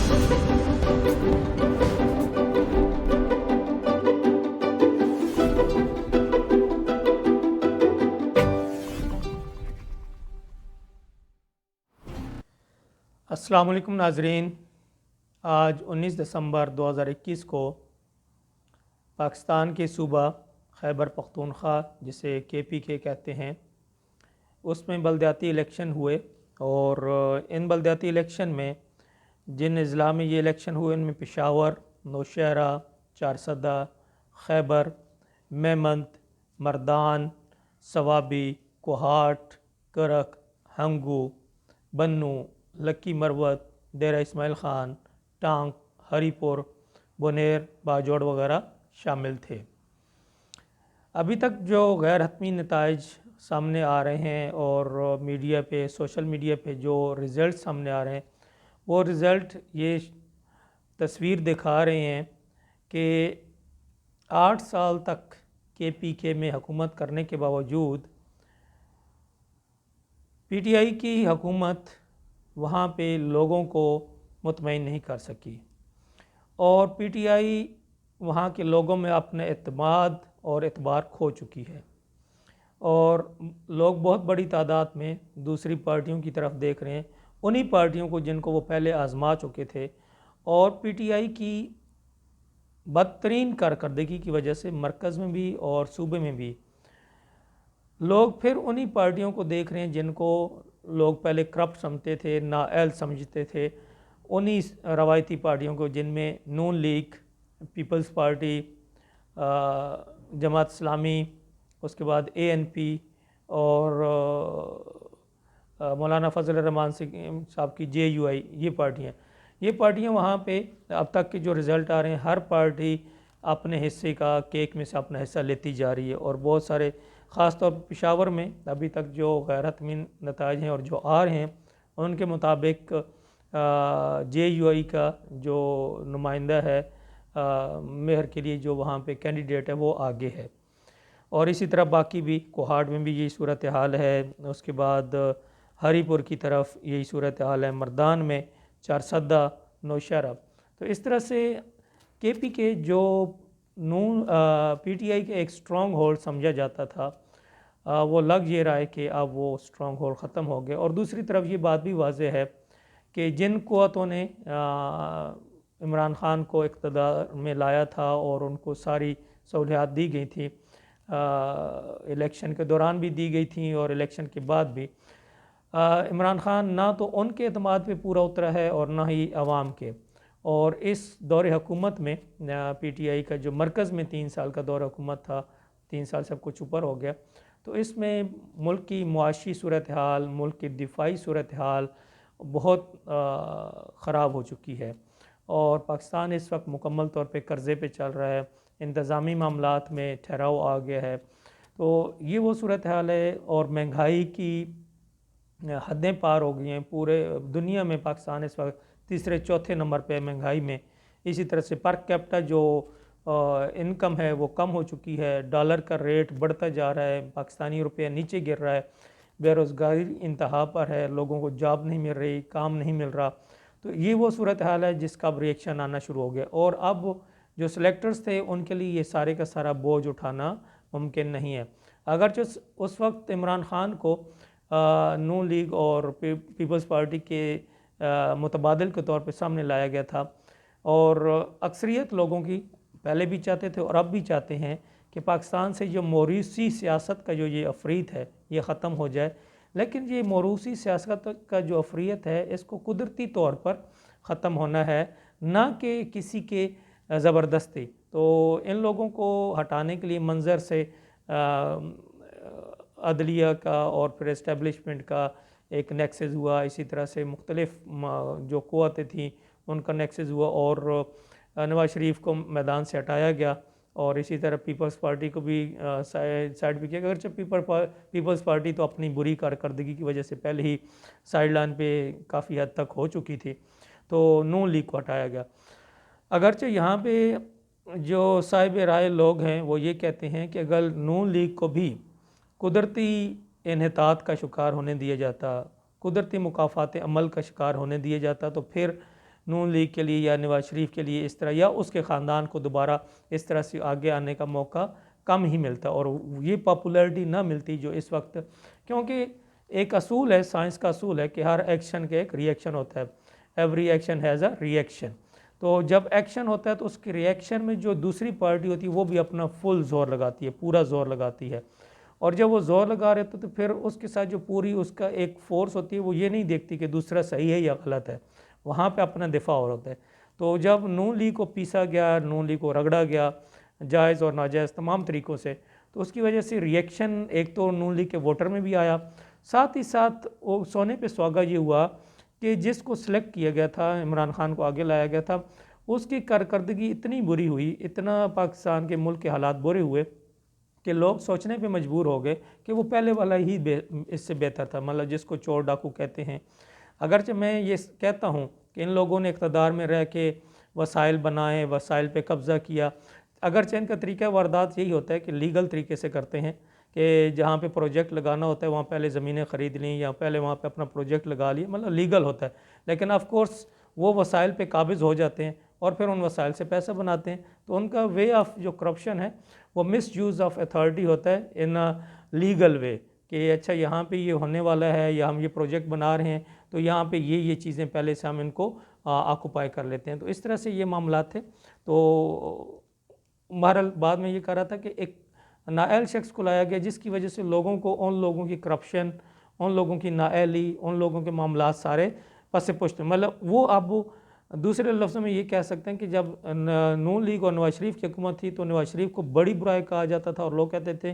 अस्सलाम वालेकुम नाज़रीन। आज 19 दिसंबर 2021 को पाकिस्तान के सूबा खैबर पख्तूनख्वा जिसे KPK कहते हैं, उसमें बलदियाती इलेक्शन हुए। और इन बलदियाती इलेक्शन में जिन अज़ला में ये इलेक्शन हुए उनमें पेशावर, नौशहरा, चारसदा, खैबर, मेमंत, मर्दान, सवाबी, कोहाट, करक, हंगू, बन्नू, लक्की मरवत, डेरा इस्माइल ख़ान, टांग, हरीपुर, बोनेर, बाजोड़ वगैरह शामिल थे। अभी तक जो गैर हतमी नताइज सामने आ रहे हैं और मीडिया पे, सोशल मीडिया पे जो रिज़ल्ट सामने आ रहे हैं, वो रिज़ल्ट ये तस्वीर दिखा रहे हैं कि 8 साल तक KPK में हुकूमत करने के बावजूद PTI की हुकूमत वहाँ पे लोगों को मुतमईन नहीं कर सकी और PTI वहाँ के लोगों में अपने एतमाद और एतबार खो चुकी है और लोग बहुत बड़ी तादाद में दूसरी पार्टियों की तरफ देख रहे हैं, उन्हीं पार्टियों को जिनको वो पहले आजमा चुके थे। और PTI की बदतरीन कारकर्दगी की वजह से मरकज़ में भी और सूबे में भी लोग फिर उन्हीं पार्टियों को देख रहे हैं जिनको लोग पहले करप्ट समझते थे, नाअहल समझते थे, उन्हीं रवायती पार्टियों को जिनमें नून league, peoples party, Jamaat Islami, उसके बाद ANP और मौलाना फजल रहमान साहब की JUI, ये पार्टियां वहाँ पे अब तक के जो रिज़ल्ट आ रहे हैं, हर पार्टी अपने हिस्से का केक में से अपना हिस्सा लेती जा रही है। और बहुत सारे ख़ास तौर पर पेशावर में अभी तक जो गैर हतमी नताइज हैं और जो आ रहे हैं उनके मुताबिक JUI का जो नुमाइंदा है मेयर के लिए, जो वहाँ पे कैंडिडेट है, वो आगे है। और इसी तरह बाकी भी कोहाट में भी यही सूरत हाल है, उसके बाद हरीपुर की तरफ यही सूरत हाल है, मर्दान में, चारसदा, नौशहरा। तो इस तरह से KPK जो नून PTI के एक स्ट्रॉन्ग होल्ड समझा जाता था, वो लग ये रहा है कि अब वो स्ट्रॉन्ग होल्ड ख़त्म हो गया। और दूसरी तरफ ये बात भी वाज़ेह है कि जिन क़ुव्वतों ने इमरान ख़ान को इक़्तिदार में लाया था और उनको सारी सहूलियात दी गई थी, इलेक्शन के दौरान भी दी गई थी और इलेक्शन के बाद भी, इमरान ख़ान ना तो उनके एतमाद पे पूरा उतरा है और ना ही अवाम के। और इस दौर हुकूमत में PTI का जो मरकज़ में 3 साल का दौर हुकूमत था, 3 साल से कुछ ऊपर हो गया, तो इसमें मुल्क की मुआशी सूरत हाल, मुल्क की दिफाई सूरत हाल बहुत ख़राब हो चुकी है और पाकिस्तान इस वक्त मुकम्मल तौर पे कर्ज़े पे चल रहा है, इंतज़ामी मामलात में ठहराव आ गया है। तो ये वो सूरत हाल है और महंगाई की हदें पार हो गई हैं। पूरे दुनिया में पाकिस्तान इस वक्त तीसरे चौथे नंबर पे महंगाई में। इसी तरह से पर कैपिटा जो इनकम है वो कम हो चुकी है, डॉलर का रेट बढ़ता जा रहा है, पाकिस्तानी रुपया नीचे गिर रहा है, बेरोज़गारी इंतहा पर है, लोगों को जॉब नहीं मिल रही, काम नहीं मिल रहा। तो ये वो सूरत हाल है जिसका अब रिएक्शन आना शुरू हो गया। और अब जो सिलेक्टर्स थे उनके लिए ये सारे का सारा बोझ उठाना मुमकिन नहीं है। अगर जो उस वक्त इमरान ख़ान को नून लीग और पीपल्स पार्टी के मुतबादिल के तौर पे सामने लाया गया था और अक्सरियत लोगों की पहले भी चाहते थे और अब भी चाहते हैं कि पाकिस्तान से जो मौरूसी सियासत का जो ये अफरीत है ये ख़त्म हो जाए, लेकिन ये मौरूसी सियासत का जो अफरीत है इसको कुदरती तौर पर ख़त्म होना है, ना कि किसी के ज़बरदस्ती। तो इन लोगों को हटाने के लिए मंजर से अदलिया का और फिर इस्टेब्लिशमेंट का एक नेक्सस हुआ, इसी तरह से मुख्तलिफ जो क़ुव्वतें थीं उनका नेक्सस हुआ और नवाज शरीफ को मैदान से हटाया गया और इसी तरह पीपल्स पार्टी को भी साइड पे किया। अगरचे पीपल्स पार्टी तो अपनी बुरी कारकर्दगी की वजह से पहले ही साइड लाइन पे काफ़ी हद तक हो चुकी थी, तो नून लीग को हटाया गया। अगरचे यहाँ पे जो साहिब राय लोग हैं वो ये कहते हैं कि अगर नून लीग को भी कुदरती इन्हितात का शिकार होने दिया जाता, कुदरती मुकाफ़ात अमल का शिकार होने दिया जाता, तो फिर नून लीग के लिए या नवाज शरीफ के लिए इस तरह, या उसके ख़ानदान को दोबारा इस तरह से आगे आने का मौका कम ही मिलता, और ये पॉपुलैरिटी ना मिलती जो इस वक्त, क्योंकि एक असूल है, साइंस का असूल है कि हर एक्शन के एक रिएक्शन होता है, every action has a reaction. तो जब एक्शन होता है तो उसके रिएक्शन में जो दूसरी पार्टी होती है वो भी अपना फुल जोर लगाती है, पूरा जोर लगाती है, और जब वो जोर लगा रहे तो फिर उसके साथ जो पूरी उसका एक फोर्स होती है वो ये नहीं देखती कि दूसरा सही है या गलत है, वहाँ पे अपना दिफा और होता है। तो जब नून लीग को पीसा गया, नून लीग को रगड़ा गया जायज़ और नाजायज़ तमाम तरीक़ों से, तो उसकी वजह से रिएक्शन एक तो नून लीग के वोटर में भी आया, साथ ही साथ वो सोने पे सुहागा ये हुआ कि जिसको सिलेक्ट किया गया था, इमरान खान को आगे लाया गया था, उसकी कारकर्दगी इतनी बुरी हुई, इतना पाकिस्तान के मुल्क के हालात बुरे हुए कि लोग सोचने पे मजबूर हो गए कि वो पहले वाला ही इससे बेहतर था, मतलब जिसको चोर डाकू कहते हैं। अगरचे मैं ये कहता हूँ कि इन लोगों ने इक़्तिदार में रह के वसाइल बनाए, वसाइल पे कब्ज़ा किया, अगरचे इनका तरीका वारदात यही होता है कि लीगल तरीके से करते हैं कि जहाँ पे प्रोजेक्ट लगाना होता है वहाँ पहले ज़मीनें ख़रीद ली या पहले वहाँ पे अपना प्रोजेक्ट लगा लिए, मतलब लीगल होता है, लेकिन ऑफ कोर्स वो वसाइल पे काबिज़ हो जाते हैं और फिर उन वसाइल से पैसा बनाते हैं। तो उनका वे ऑफ जो करप्शन है वो मिस यूज़ ऑफ अथॉरिटी होता है इन लीगल वे, कि अच्छा यहाँ पे ये होने वाला है या हम ये प्रोजेक्ट बना रहे हैं तो यहाँ पे ये चीज़ें पहले से हम इनको ऑक्युपाई कर लेते हैं। तो इस तरह से ये मामला थे। तो बहरहाल बाद में ये कह रहा था कि एक नाअहल शख्स को लाया गया जिसकी वजह से लोगों को, उन लोगों की करप्शन, उन लोगों की नाअहली, उन लोगों के मामला सारे पस पुश्त, मतलब वो अब दूसरे लफ्ज़ों में ये कह सकते हैं कि जब नून लीग और नवाज शरीफ की हुकूमत थी तो नवाज शरीफ को बड़ी बुराई कहा जाता था और लोग कहते थे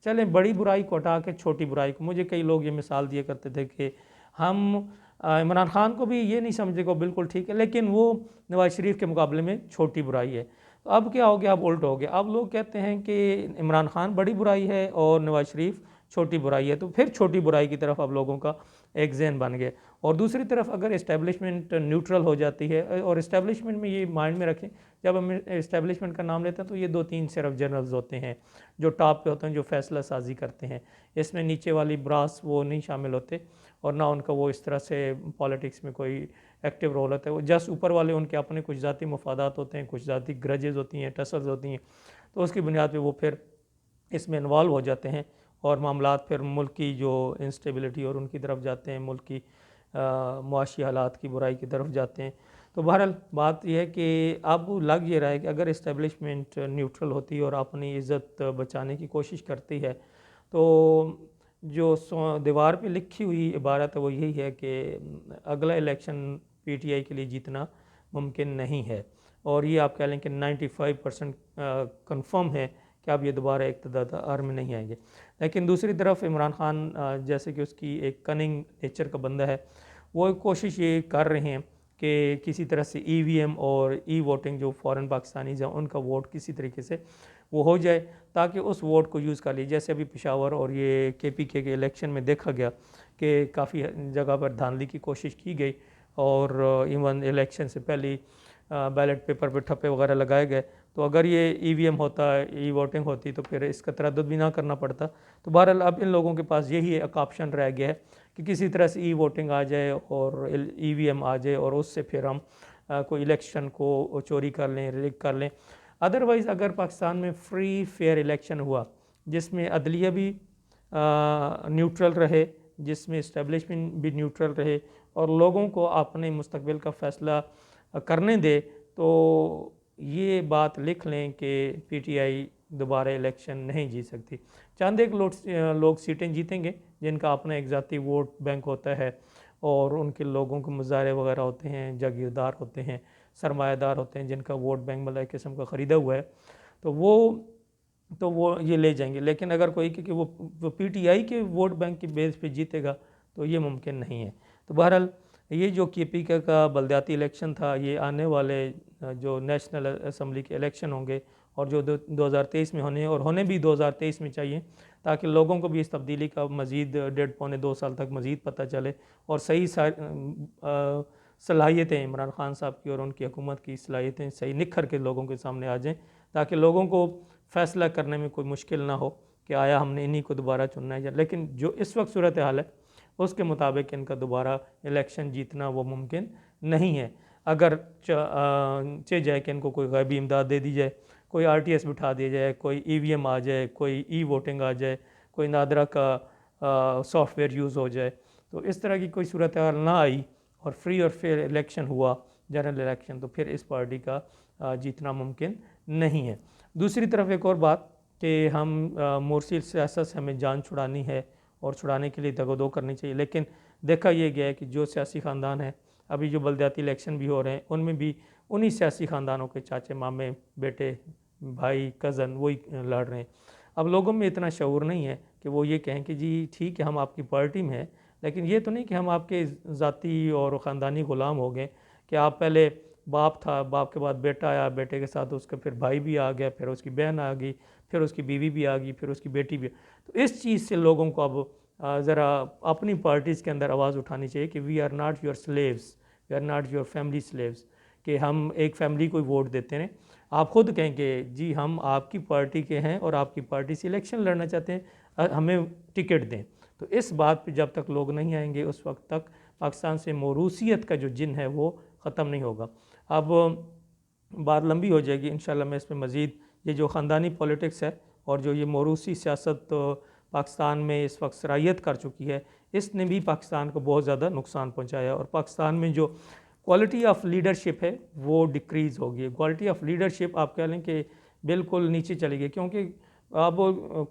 चलें बड़ी बुराई को हटा के छोटी बुराई को। मुझे कई लोग ये मिसाल दिया करते थे कि हम इमरान खान को भी ये नहीं समझे को बिल्कुल ठीक है, लेकिन वो नवाज शरीफ के मुकाबले में छोटी बुराई है। तो अब क्या हो गया, अब उल्ट हो गया, अब लोग कहते हैं कि इमरान खान बड़ी बुराई है और नवाज शरीफ छोटी बुराई है, तो फिर छोटी बुराई की तरफ अब लोगों का एक जहन बन गया। और दूसरी तरफ अगर इस्टेब्लिशमेंट न्यूट्रल हो जाती है, और इस्टेब्लिशमेंट में ये माइंड में रखें, जब हम इस्टेब्लिशमेंट का नाम लेते हैं तो ये 2-3 सिर्फ जनरल्स होते हैं जो टॉप पे होते हैं, जो फैसला साजी करते हैं, इसमें नीचे वाली ब्रास वो नहीं शामिल होते और ना उनका वो इस तरह से पॉलिटिक्स में कोई एक्टिव रोल होता है। वो जस्ट ऊपर वाले उनके अपने कुछ ज़ाती मफादात होते हैं, कुछ ज़ाती ग्रजेज़ होती हैं, टसल्स होती हैं, तो उसकी बुनियाद पर वो फिर इसमें इन्वॉल्व हो जाते हैं और मामलात फिर मुल्क की जो इंस्टेबिलिटी और उनकी तरफ जाते हैं, मुल्क की मुआशी हालात की बुराई की तरफ जाते हैं। तो बहरहाल बात यह है कि अब लग ये रहा है कि अगर इस्टेब्लिशमेंट न्यूट्रल होती है और अपनी इज़्ज़त बचाने की कोशिश करती है तो जो दीवार पे लिखी हुई इबारत है वो यही है कि अगला इलेक्शन पीटीआई के लिए जीतना मुमकिन नहीं है, और ये आप कह लें कि 95% कन्फर्म है कि अब ये दोबारा इक़्तिदार में नहीं आएंगे। लेकिन दूसरी तरफ इमरान खान जैसे कि उसकी एक कनिंग नेचर का बंदा है, वो कोशिश ये कर रहे हैं कि किसी तरह से ईवीएम और ई वोटिंग जो फ़ॉरेन पाकिस्तानीज़ हैं उनका वोट किसी तरीके से वो हो जाए ताकि उस वोट को यूज़ कर लिए। जैसे अभी पेशावर और ये केपीके के इलेक्शन में देखा गया कि काफ़ी जगह पर धांधली की कोशिश की गई और इवन इलेक्शन से पहले बैलेट पेपर पे ठप्पे वगैरह लगाए गए। तो अगर ये ईवीएम होता, ई वोटिंग होती तो फिर इसका तरद्दुद भी ना करना पड़ता। तो बहरहाल अब इन लोगों के पास यही एक ऑप्शन रह गया है कि किसी तरह से ई वोटिंग आ जाए और ईवीएम आ जाए और उससे फिर हम कोई इलेक्शन को चोरी कर लें, लीक कर लें। अदरवाइज़ अगर पाकिस्तान में फ्री फेयर इलेक्शन हुआ जिसमें अदलिया भी न्यूट्रल रहे, जिसमें इस्टेब्लिशमेंट भी न्यूट्रल रहे और लोगों को अपने मुस्तकबिल का फ़ैसला करने दे, तो ये बात लिख लें कि पीटीआई दोबारा इलेक्शन नहीं जीत सकती। चंद एक लोग सीटें जीतेंगे जिनका अपना एक ज़ाती वोट बैंक होता है और उनके लोगों के मुजाहरे वगैरह होते हैं, जागीरदार होते हैं, सरमायादार होते हैं जिनका वोट बैंक मतलब एक किस्म का ख़रीदा हुआ है, तो वो ये ले जाएंगे। लेकिन अगर कोई कि वो पीटीआई के वोट बैंक की बेस पे जीतेगा तो ये मुमकिन नहीं है। तो बहरहाल ये जो केपीके का बलदियाती इलेक्शन था, ये आने वाले जो नेशनल असम्बली के इलेक्शन होंगे और जो 2023 में होने और होने भी 2023 में चाहिए ताकि लोगों को भी इस तब्दीली का मज़ीद 1.5-2 साल तक मज़ीद पता चले और सही सलाहियतें इमरान खान साहब की और उनकी हुकूमत की सलाहियतें सही निखर के लोगों के सामने आ जाएँ ताकि लोगों को फ़ैसला करने में कोई मुश्किल ना हो कि आया हमने इन्हीं को दोबारा चुनना है। लेकिन जो इस वक्त सूरत हाल है उसके मुताबिक इनका दोबारा इलेक्शन जीतना वो मुमकिन नहीं है। अगर चाहे जाए कि इनको कोई गैबी इमदाद दे दी जाए, कोई RTS बिठा दिया जाए, कोई EVM आ जाए, कोई वोटिंग आ जाए, कोई नादरा का सॉफ्टवेयर यूज़ हो जाए, तो इस तरह की कोई सूरत हाल ना आई और फ्री और फेयर इलेक्शन हुआ, जनरल इलेक्शन, तो फिर इस पार्टी का जीतना मुमकिन नहीं है। दूसरी तरफ एक और बात कि हम मोर्सी सियासत से हमें जान छुड़ानी है और छुड़ाने के लिए दगोदो करनी चाहिए, लेकिन देखा यह गया है कि जो सियासी ख़ानदान है, अभी जो बलदियाती इलेक्शन भी हो रहे हैं, उनमें भी उन्हीं सियासी ख़ानदानों के चाचे मामे बेटे भाई कज़न वही लड़ रहे हैं। अब लोगों में इतना शऊर नहीं है कि वो ये कहें कि जी ठीक है हम आपकी पार्टी में हैं, लेकिन ये तो नहीं कि हम आपके ज़ाती और ख़ानदानी ग़ुलाम हो गए कि आप पहले बाप था, बाप के बाद बेटा आया, बेटे के साथ उसका फिर भाई भी आ गया, फिर उसकी बहन आ गई, फिर उसकी बीवी भी आ गई, फिर उसकी बेटी भी। तो इस चीज़ से लोगों को अब ज़रा अपनी पार्टीज़ के अंदर आवाज़ उठानी चाहिए कि we are not your slaves, we are not your family slaves, कि हम एक फैमिली को वोट देते हैं। आप खुद कहें कि जी हम आपकी पार्टी के हैं और आपकी पार्टी से इलेक्शन लड़ना चाहते हैं, हमें टिकट दें। तो इस बात पे जब तक लोग नहीं आएंगे उस वक्त तक पाकिस्तान से मौरूसियत का जो जिन है वो ख़त्म नहीं होगा। अब बात लंबी हो जाएगी, इंशाल्लाह मैं इस पर मज़ीद ये जो ख़ानदानी पॉलिटिक्स है और जो ये मौरूसी सियासत पाकिस्तान में इस वक्त सराहियत कर चुकी है, इसने भी पाकिस्तान को बहुत ज़्यादा नुकसान पहुँचाया और पाकिस्तान में जो क्वालिटी ऑफ लीडरशिप है वो डिक्रीज़ हो गई। क्वालिटी ऑफ लीडरशिप आप कह लें कि बिल्कुल नीचे चली गई, क्योंकि अब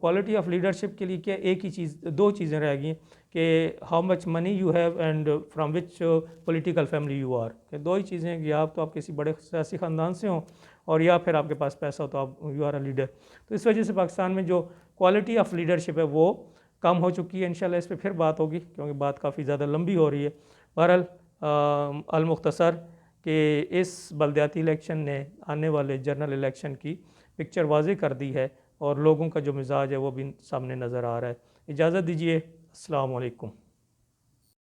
क्वालिटी ऑफ लीडरशिप के लिए क्या एक ही चीज़, दो चीज़ें रह गई कि how much money you have and from which political family you are, कि दो ही चीज़ें हैं कि आप तो आप किसी बड़े सियासी ख़ानदान से हों और या फिर आपके पास पैसा हो तो आप यू आर अ लीडर। तो इस वजह से पाकिस्तान में जो क्वालिटी ऑफ लीडरशिप है वो कम हो चुकी है। इंशाल्लाह इस पर फिर बात होगी क्योंकि बात काफ़ी ज़्यादा लंबी हो रही है। बहरहाल अल-मुख्तसर कि इस बलदियाती इलेक्शन ने आने वाले जनरल इलेक्शन की पिक्चर वाज़ेह कर दी है और लोगों का जो मिजाज है वो भी सामने नज़र आ रहा है। इजाज़त दीजिए, अस्सलाम वालेकुम।